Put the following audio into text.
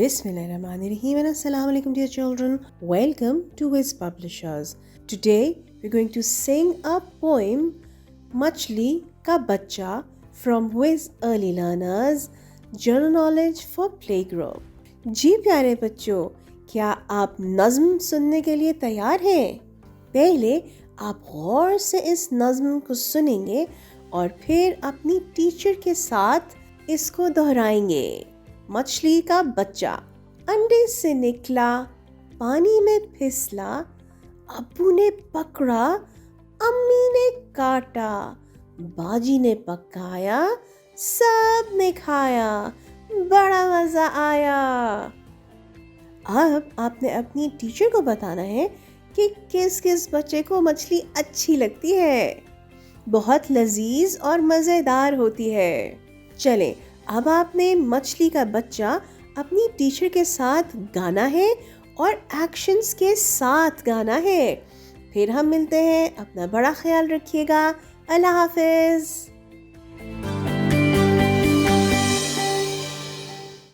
Bismillahirrahmanirrahim and Assalamu alaikum dear children. Welcome to Wiz Publishers. Today we're going to sing a poem Machli Ka Bachcha from Wiz Early Learners General Knowledge for Playgroup. जी प्यारे बच्चों, क्या आप नज़्म सुनने के लिए तैयार हैं? पहले आप गौर से इस नज़्म को सुनेंगे और फिर अपनी टीचर के साथ इसको दोहराएंगे. मछली का बच्चा अंडे से निकला, पानी में फिसला, अब्बू ने पकड़ा, अम्मी ने काटा, बाजी ने पकाया, सब ने खाया, बड़ा मज़ा आया. अब आपने अपनी टीचर को बताना है कि किस किस बच्चे को मछली अच्छी लगती है. बहुत लजीज और मज़ेदार होती है. चलें, अब आपने मछली का बच्चा अपनी टीचर के साथ गाना है और एक्शंस के साथ गाना है. फिर हम मिलते हैं. अपना बड़ा ख्याल रखिएगा. अल्लाह हाफिज़.